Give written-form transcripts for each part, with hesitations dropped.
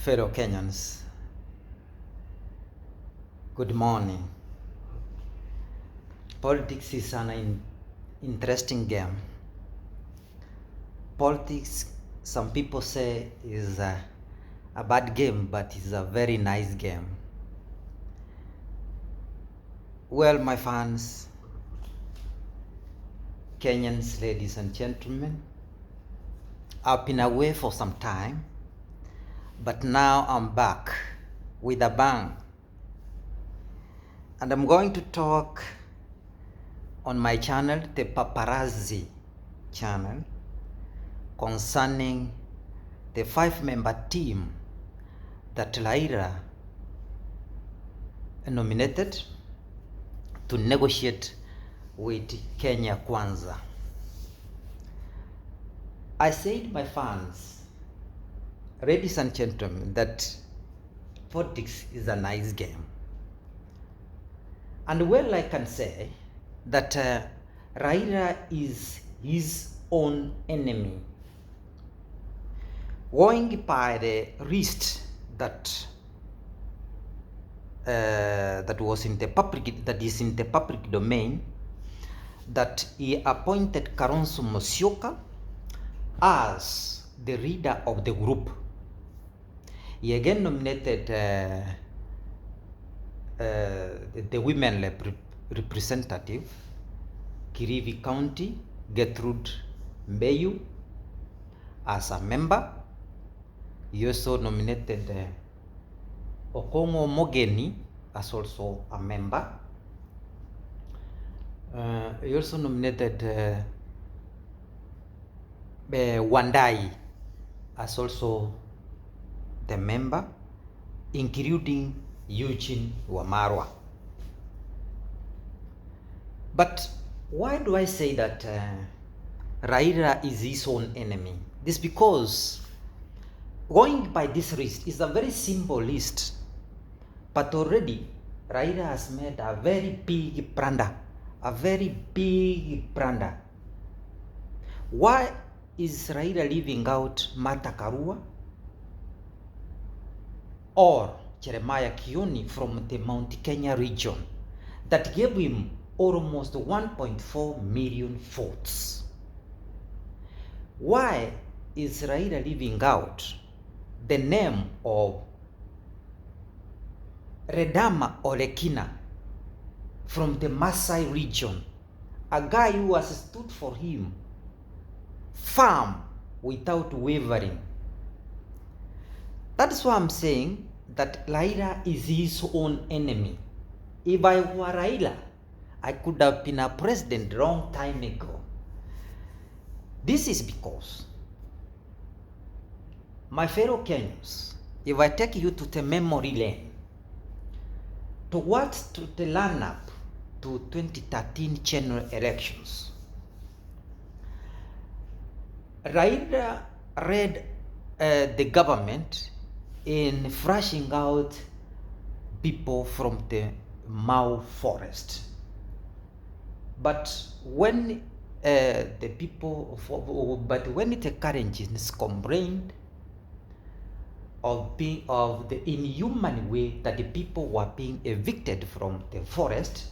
Fellow Kenyans, good morning. Politics is an interesting game. Politics, some people say, is a bad game, but it's a very nice game. Well, my fans, Kenyans, ladies and gentlemen, I've been away for some time, but now I'm back with a bang. And I'm going to talk on my channel, the Paparazzi channel, concerning the 5-member team that Raila nominated to negotiate with Kenya Kwanza. I said, my fans, ladies and gentlemen, that politics is a nice game. And well, I can say that Raila is his own enemy. Going by the list that was in the public, that is in the public domain, that he appointed Kalonzo Musyoka as the leader of the group. He again nominated the women representative, Kilifi County, Gertrude Mbeyu, as a member. He also nominated Okongo Mogeni as also a member. He also nominated Wandai as also the member, including Eugene Wamarwa. But why do I say that Raila is his own enemy? This is because going by this list is a very simple list, but already Raila has made a very big blunder, Why is Raila leaving out Martha Karua or Jeremiah Kioni from the Mount Kenya region that gave him almost 1.4 million votes? Why is Raila leaving out the name of Redama Olekina from the Maasai region, a guy who has stood for him firm without wavering? That's why I'm saying that Raila is his own enemy. If I were Raila, I could have been a president long time ago. This is because, my fellow Kenyans, if I take you to the memory lane, towards the run-up to 2013 general elections, Raila led the government in flushing out people from the Mau forest. But when the Kalenjins complained of the inhuman way that the people were being evicted from the forest,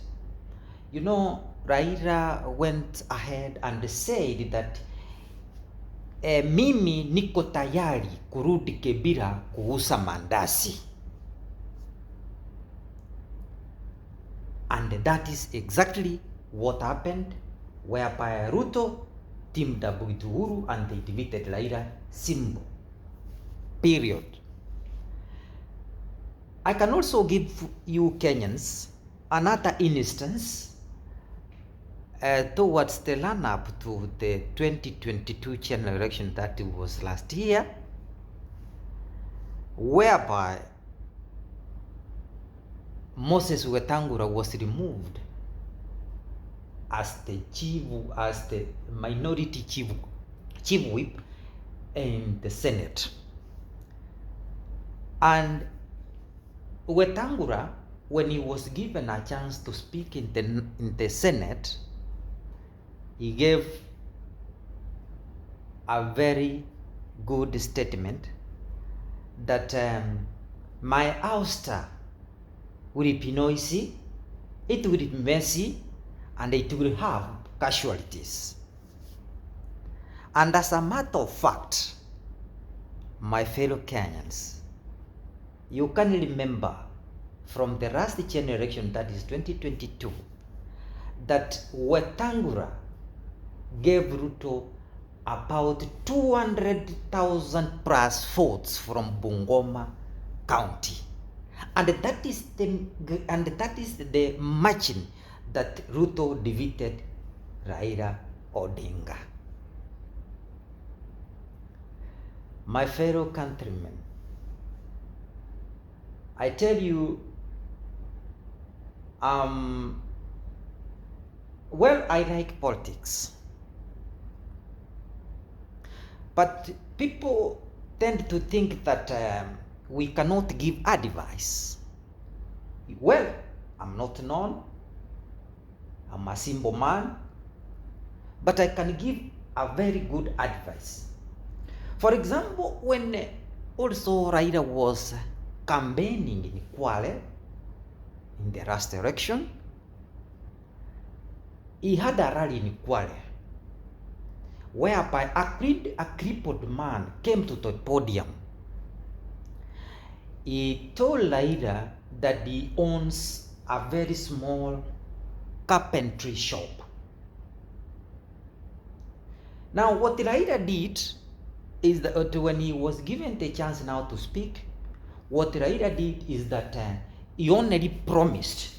Raila went ahead and said that mimi niko tayari kurudi Kibera kuuza mandasi. And that is exactly what happened, whereby Ruto teamed up with Uhuru and they defeated Raila. Simple. Period. I can also give you Kenyans another instance towards the run-up to the 2022 general election that was last year, whereby Moses Wetangula was removed as the minority chief whip in the Senate. And Wetangula, when he was given a chance to speak in the Senate, he gave a very good statement that my ouster will be noisy, it will be messy, and it will have casualties. And as a matter of fact, my fellow Kenyans, you can remember from the last general election, that is 2022, that Wetangula gave Ruto about 200,000 plus votes from Bungoma County, and that is the margin that Ruto defeated Raila Odinga. My fellow countrymen, I tell you, well, I like politics, but people tend to think that we cannot give advice. Well, I'm not known, I'm a simple man, but I can give a very good advice. For example, when also Raila was campaigning in Kwale in the last election, he had a rally in Kwale whereby a crippled man came to the podium. He told Raila that he owns a very small carpentry shop. Now, what Raila did is that when he was given the chance now to speak, what Raila did is that he only promised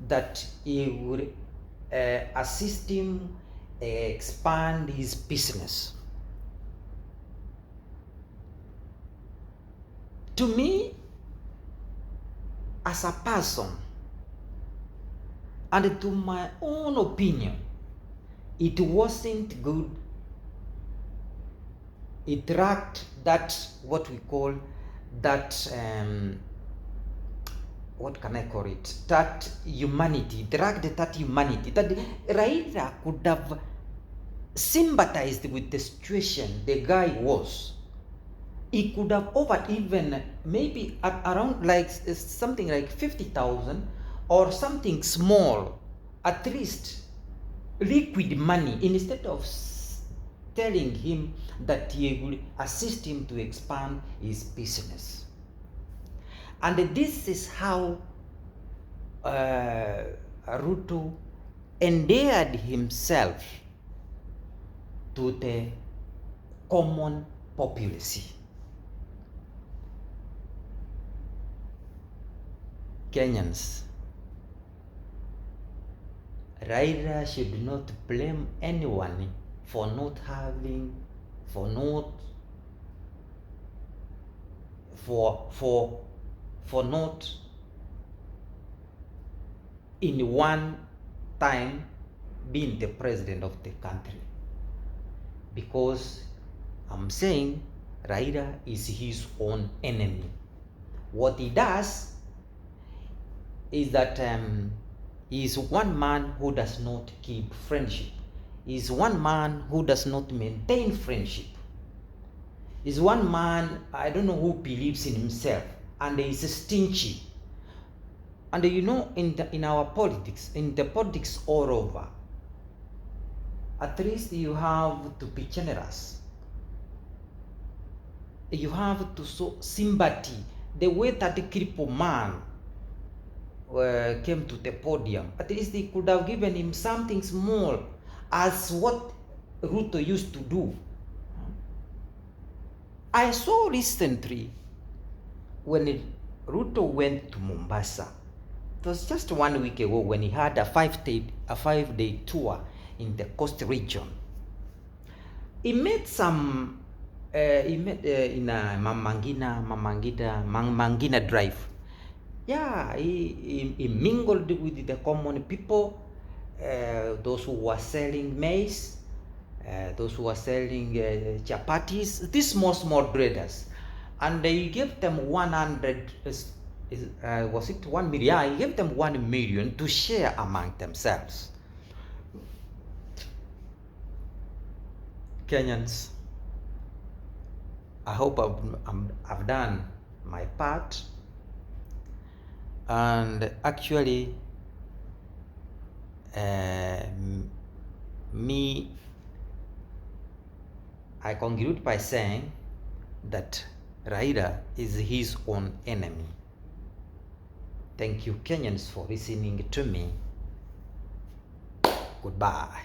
that he would assist him expand his business. To me, as a person, and to my own opinion, it wasn't good. It lacked that, what we call that, what can I call it? That humanity. It lacked that humanity. That Raila could have sympathized with the situation the guy was. He could have offered even maybe around like something like 50,000 or something small, at least liquid money, instead of telling him that he will assist him to expand his business. And this is how Ruto endeared himself to the common populace. Kenyans, Raila should not blame anyone for not in one time being the president of the country, because I'm saying Raila is his own enemy. What he does is that he is one man who does not keep friendship. He is one man who does not maintain friendship. He is one man, I don't know, who believes in himself, and he is stingy. And you know, in our politics, in the politics all over, at least you have to be generous. You have to show sympathy. The way that the crippled man came to the podium, at least they could have given him something small, as what Ruto used to do. I saw recently when Ruto went to Mombasa. It was just 1 week ago when he had a 5-day tour in the coast region. He met some. He met in Mang'aa Drive. Yeah, he mingled with the common people, those who were selling maize, those who were selling chapatis, these small traders, and he gave them 100. Was it 1 million? Yeah, he gave them 1 million to share among themselves. Kenyans, I hope I've done my part, and actually I conclude by saying that Raila is his own enemy. Thank you, Kenyans, for listening to me. Goodbye.